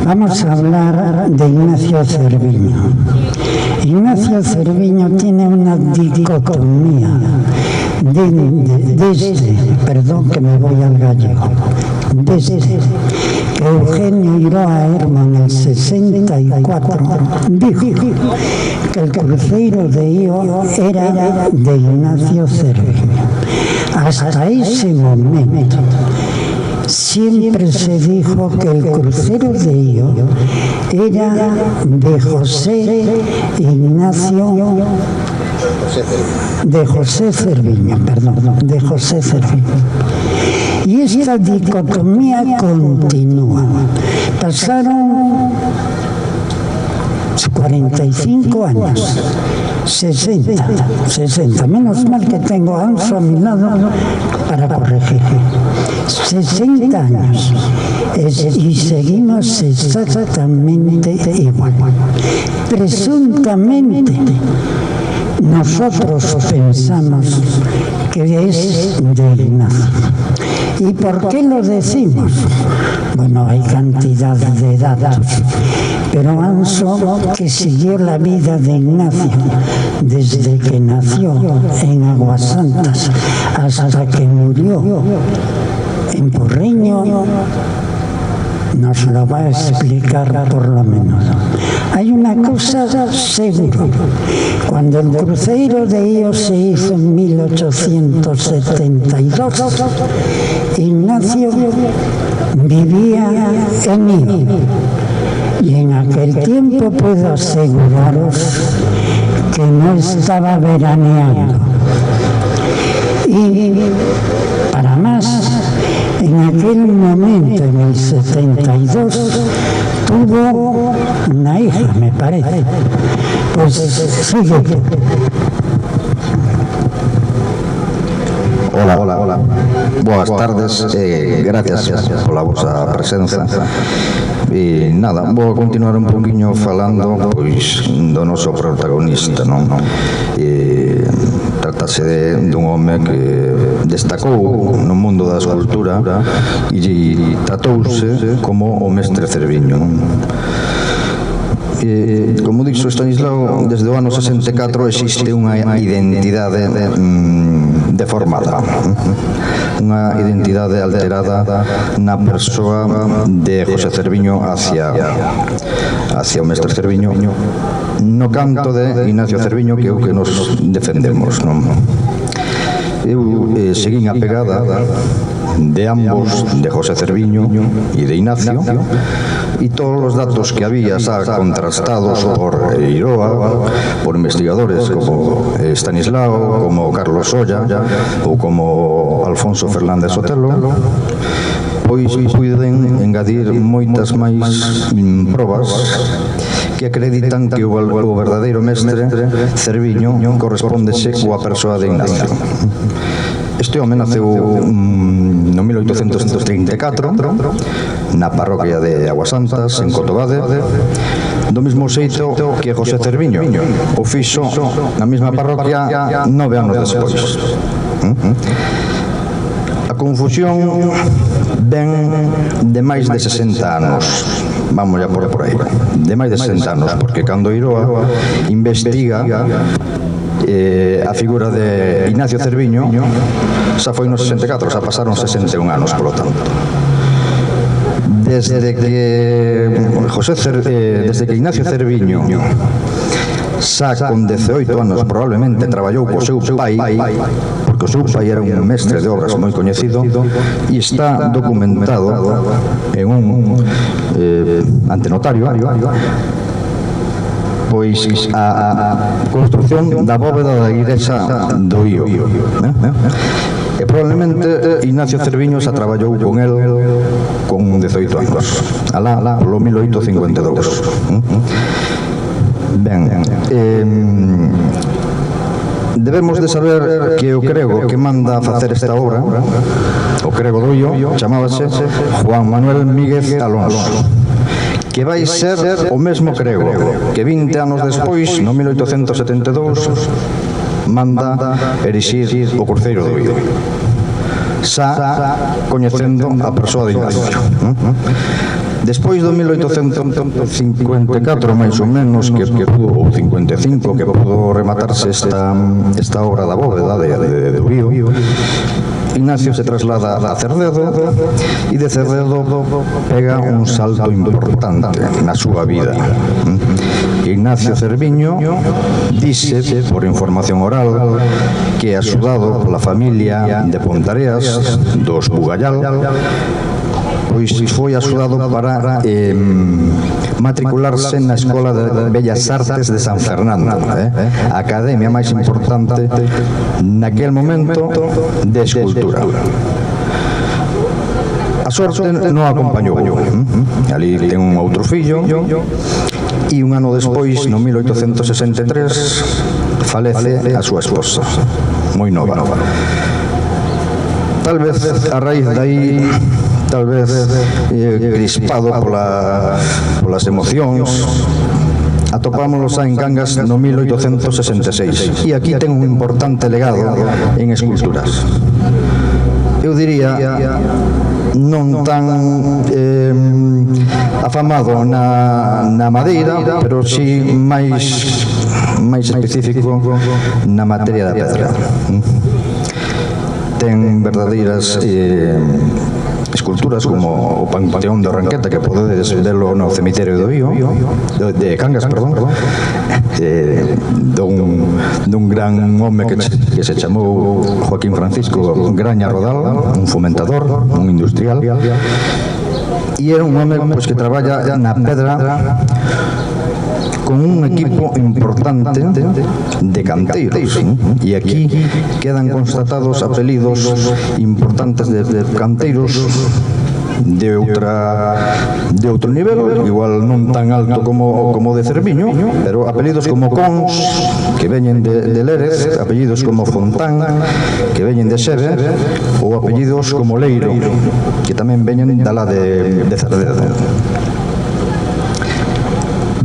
Vamos a hablar de Ignacio Cerviño. Ignacio Cerviño tiene una dicotomía perdón que me voy al gallego, desde que Eugenio Iroa Hermo en el 64 dijo que el cruceiro de Io era de Ignacio Cerviño. Hasta ese momento siempre se dijo que el crucero de Io era de José Cerviño. Y esta dicotomía continúa. Pasaron 45 años, 60, menos mal que tengo a Anso a mi lado para corregir. 60 años y seguimos exactamente igual. Presuntamente nosotros pensamos que es de Ignacio. ¿Y por qué lo decimos? Bueno, hay cantidad de datos, pero Anso, que siguió la vida de Ignacio desde que nació en Aguasantas hasta que murió en Porriño, nos lo va a explicar por lo menos. Hay una cosa segura. Cuando el cruceiro de Io se hizo en 1872, Ignacio vivía en Io. Y en aquel tiempo puedo aseguraros que no estaba veraneando. Y para más, en aquel momento, en el 72, tuvo una hija, me parece. Pues sigue. Hola. Boas tardes, gracias pola vosa presenza. E nada, vou continuar un poquinho falando pois do noso protagonista, non? Tratase dun home que destacou no mundo da escultura e tratouse como o mestre Cerviño, non? Como dixo Estanislao, desde o ano 64 existe unha identidade deformada, unha identidade alterada na persoa de José Cerviño hacia o mestre Cerviño, no canto de Ignacio Cerviño, que é o que nos defendemos, non? Eu seguín a pegada de ambos, de José Cerviño e de Ignacio, e todos os datos que había xa contrastados por Iroa, por investigadores como Estanislao, como Carlos Solla ou como Alfonso Fernández Sotelo, pois puiden engadir moitas máis probas que acreditan que o verdadeiro mestre Cerviño correspóndese coa persoa de Ignacio. Este home naceu no 1834 na parroquia de Aguasantas, en Cotobade, do mesmo xeito que José Cerviño o fixo na mesma parroquia 9 anos despois. A confusión ven de máis de 60 anos, vamos ya por aí, de máis de 60 anos, porque cando Iroa investiga a figura de Ignacio Cerviño xa foi no 64, xa pasaron 61 anos, polo tanto. Desde que Ignacio Cerviño xa con 18 anos probablemente traballou co seu pai, porque o seu pai era un mestre de obras moi coñecido, e está documentado en un antenotario pois a construción da bóveda da igrexa do Io. E probablemente Ignacio Cerviño xa traballou con el con 18 anos, alá polo 1852. Ben, debemos de saber que o crego que manda a facer esta obra, o crego do Io, chamábase Juan Manuel Míguez Alonso, que vai ser o mesmo crego que 20 anos despois, no 1872, manda erixir o cruceiro do Io, xa coñecendo a persoa de Ignacio. Despois do 1854, máis ou menos, que pudo, ou 55, que pudo rematarse esta obra da bóveda de Urío, Ignacio se traslada a Cerdedo e de Cerdedo pega un salto importante na súa vida. Ignacio Cerviño dice, por información oral, que axudado pola familia de Pontareas dos Bugallal, pois foi axudado para matricularse na Escola de Bellas Artes de San Fernando, a academia máis importante naquel momento de escultura. A sorte non acompañou. Ali ten un outro fillo e un ano despois, no 1863, falece a súa esposa, moi nova. Tal vez a raíz de aí, tal vez crispado polas emocións, atopámonos en Cangas no 1866 e aquí ten un importante legado en esculturas. Eu diría non tan afamado na madeira, pero si máis específico na materia da pedra. Ten verdadeiras esculturas como o Panteón de Ranqueta, que podedes velo no cemiterio do Bío, de Cangas, perdón, dun gran home que se chamou Joaquín Francisco Graña Rodal, un fomentador, un industrial, e era un home que traballa na pedra con un equipo importante de canteiros, e aquí quedan constatados apelidos importantes de canteiros de outro nivel, igual non tan alto como de Cerviño, pero apelidos como Cons, que veñen de Lérez, apellidos como Fontán, que veñen de Xeve, ou apellidos como Leiro, que tamén veñen da la de Cerdedo.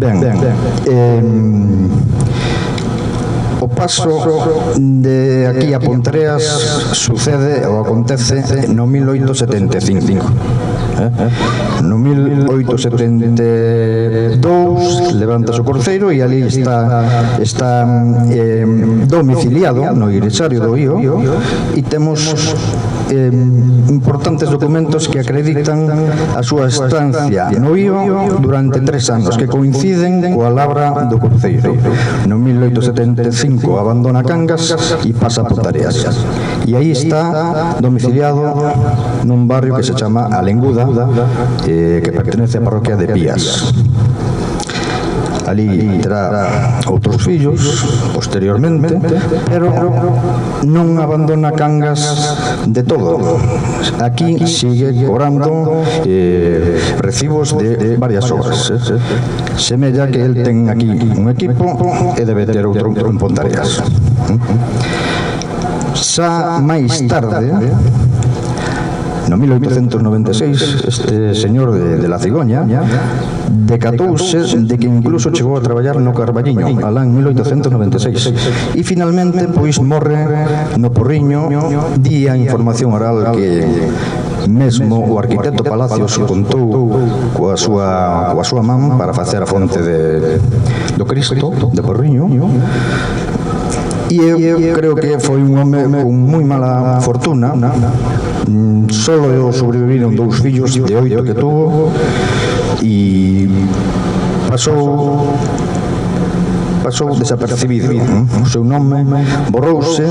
Ben, o paso de aquí a Pontareas sucede ou acontece no 1875. No 1872 levanta o Corceiro e ali está domiciliado no igresario do Ío e temos importantes documentos que acreditan a súa estancia no Ío durante 3 anos, que coinciden coa labra do Corceiro. No 1875 abandona Cangas e pasa a Pontareas. E aí está domiciliado nun barrio que se chama Alenguda, que pertenece á parroquia de Pías. Ali terá outros fillos posteriormente, pero non abandona Cangas de todo. Aquí sigue cobrando recibos de varias obras. Semella que el ten aquí un equipo e debe ter outro en Pontareas. Xa máis tarde, no 1896, este señor de la Cigoña decatouse de que incluso chegou a traballar no Carballiño, alá en 1896, e finalmente pois morre no Porriño. Di a información oral que mesmo o arquitecto Palacios contou coa súa man para facer a fonte do Cristo de Porriño. E eu creo que foi un home con moi mala fortuna. Solo sobreviviron 2 fillos de 8 que tuvo e pasou desapercibido. O seu nome borrouse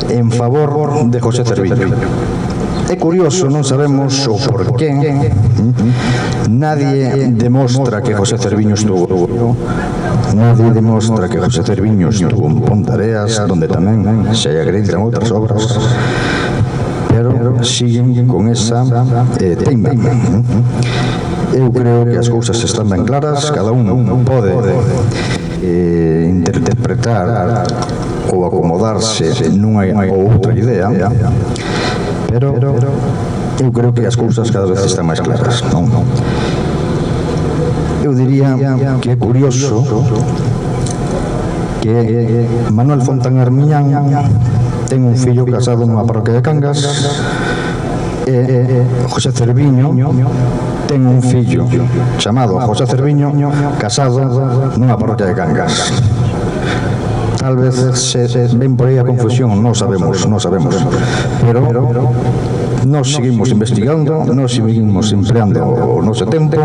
en favor de José Cerviño. É curioso, non sabemos o porqué. Nadie demostra que José Cerviño estuvo. Nadie demostra que José Cerviño estuvo en Pontareas, donde tamén se acreditan outras obras, pero siguen con esa teima. Eu creo que as cousas están ben claras, cada un pode interpretar ou acomodarse nunha ou outra idea, pero eu creo que as cousas cada vez están máis claras, non? Eu diría que é curioso que Manuel Fontán Armiñán ten un fillo casado nunha parroquia de Cangas, e José Cerviño ten un fillo chamado José Cerviño, casado nunha parroquia de Cangas. Tal vez se ven por aí a confusión, non sabemos, pero nos seguimos investigando, nos seguimos empleando o noso tempo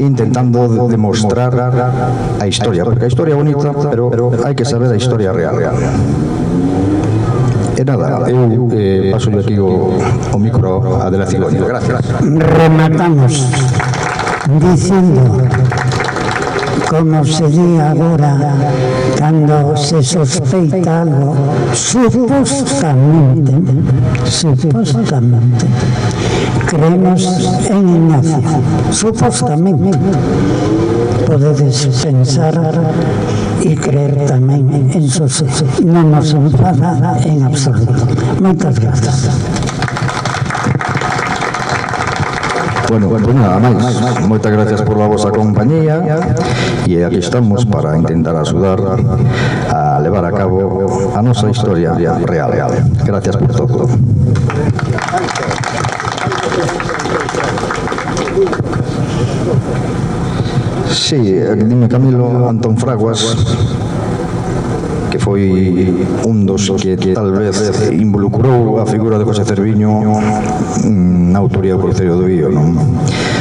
intentando demostrar a historia, porque a historia é bonita, pero hai que saber a historia real. E nada, eu paso aquí o micro a de la Cigoña. Gracias. Rematamos dicindo, como se di agora cando se sospeita algo, supostamente, creemos en Ignacio, supostamente. Podedes pensar e creer tamén en Xosé. Non nos enfada en absoluto. Moitas grazas. Bueno, pues nada máis. Moitas gracias por a vosa compañía e aquí estamos para intentar axudar a levar a cabo a nosa historia real. Gracias por todo. Sí, dime Camilo Antón Fraguas, que foi un dos que tal vez involucrou a figura de José Cerviño na autoría do Concello do Ío, non?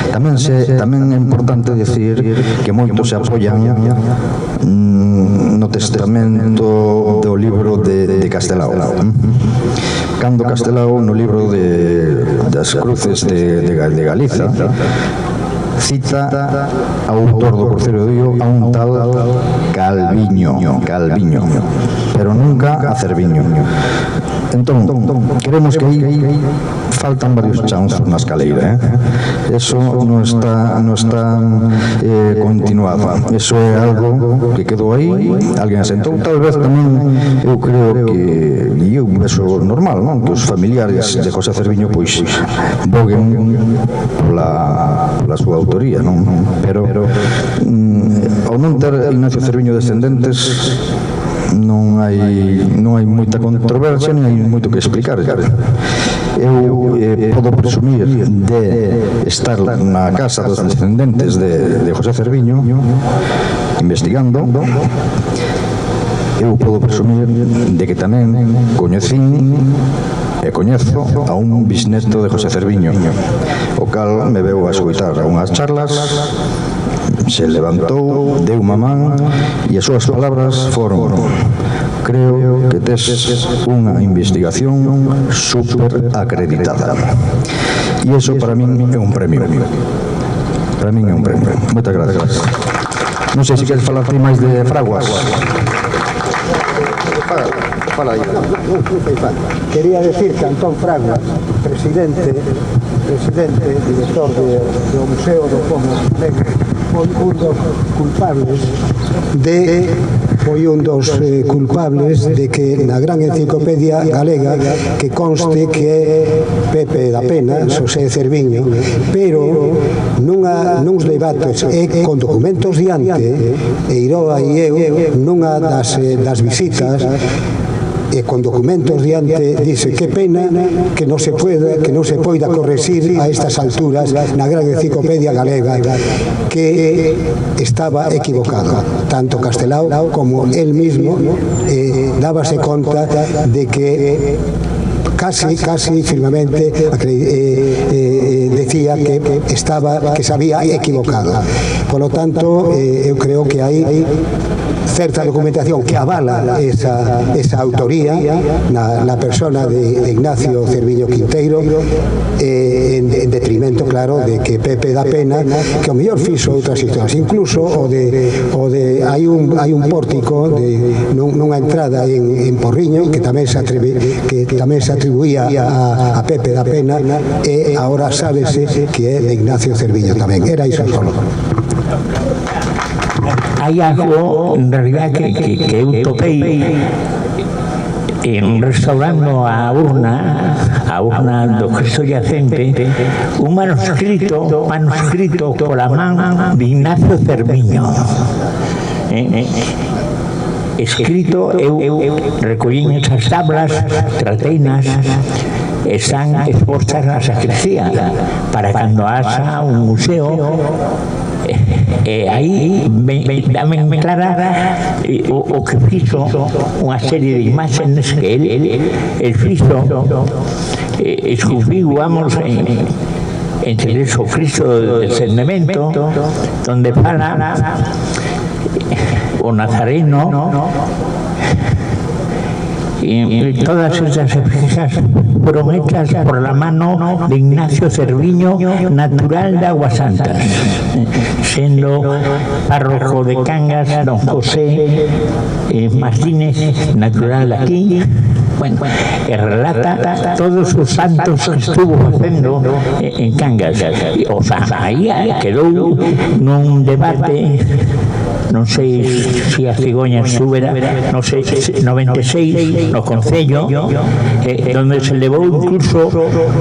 Tamén é importante dicir que moitos se apoian no testamento do libro de Castelao. Cando Castelao, no libro das cruces de Galiza, cita ao autor do Concello do Ío a un tal Calviño, pero nunca a Cerviño. Entón, creemos que aí faltan varios chanzos na escaleira, Eso non está continuado. Eso é algo que quedou aí, alguén asentou. Tal vez tamén, eu creo que, e eu eso normal, non? Que os familiares de José Cerviño, pois, voguen pola súa autoría, non? Pero, ao non ter Ignacio Cerviño descendentes, non hai moita controversia, nin hai moito que explicar. Eu podo presumir de estar na casa dos descendentes de José Cerviño investigando. Eu podo presumir de que tamén coñecín e coñezo a un bisneto de José Cerviño, o cal me veu a escoitar a unhas charlas, se levantou, deu unha man e as súas palabras foron: creo que tes unha investigación super acreditada. E iso para min é un premio. Moitas gracias. Non sei se queres falar ti máis de Fraguas. Fala aí. Quería decir que Antón Fraguas, presidente, director do Museo do Pomo Negro, foi un dos culpables de que na gran enciclopedia galega que conste que é Pepe da Pena, Xosé Cerviño, pero nuns debates e con documentos diante, Eiroa e eu, nunha das visitas, e con documentos diante, dice que pena que non se poida corregir a estas alturas na gran enciclopedia galega, que estaba equivocado. Tanto Castelao como él mismo dábase conta de que casi firmemente decía que se había equivocado. Por lo tanto, eu creo que hai certa documentación que avala esa autoría na persona de Ignacio Cerviño Quinteiro, en detrimento, claro, de que Pepe da Pena, que ao mellor fixo outras historias, incluso o de hai un pórtico nunha entrada en Porriño que tamén se atribuía a Pepe da Pena, e agora sábese que é de Ignacio Cerviño tamén. Era iso solo. Hai algo, en realidad, que eu topei restaurando a urna do Cristo Yacente, un manuscrito pola man de Ignacio Cerviño. Escrito, eu recollín esas tablas, trateinas, están expostas na sacristía para cando haxa un museo aí dame clara o que fixo unha serie de imaxes que el fixo esculpiu, vamos, entre eso Cristo do Discernimento, donde fala o Nazareno, y todas estas efijas fueron hechas por la mano de Ignacio Cerviño, natural de Aguasantas, siendo párroco de Cangas, don José Martínez, natural de aquí. Bueno, relata todos os santos que estuvo facendo en Cangas. O sea, aí quedou nun debate, non sei se a cigoña estuvera, non sei, 96 no Concello, donde se levou incluso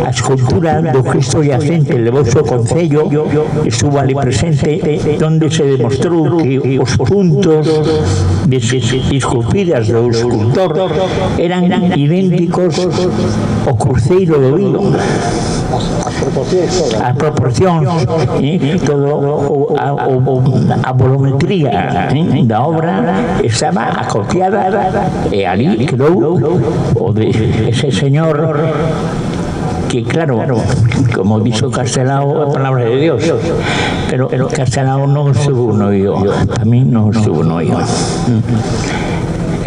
a escultura do Cristo Yacente, levouse o Concello, estuvo ali presente, donde se demostrou que os puntos de esculpidas do escultor eran idénticos ao cruceiro do Vigo. As proporcións, todo a volumetría da obra estaba acopiada e ali quedou o de ese señor que, claro, como dixo Castelao, a palabra de Dios, pero Castelao non estuvo no IO, a mí non estuvo no IO.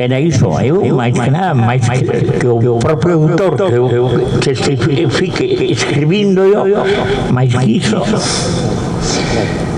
Era iso, eu máis que nada, máis que o propio autor que se fique escribindo eu, máis que iso.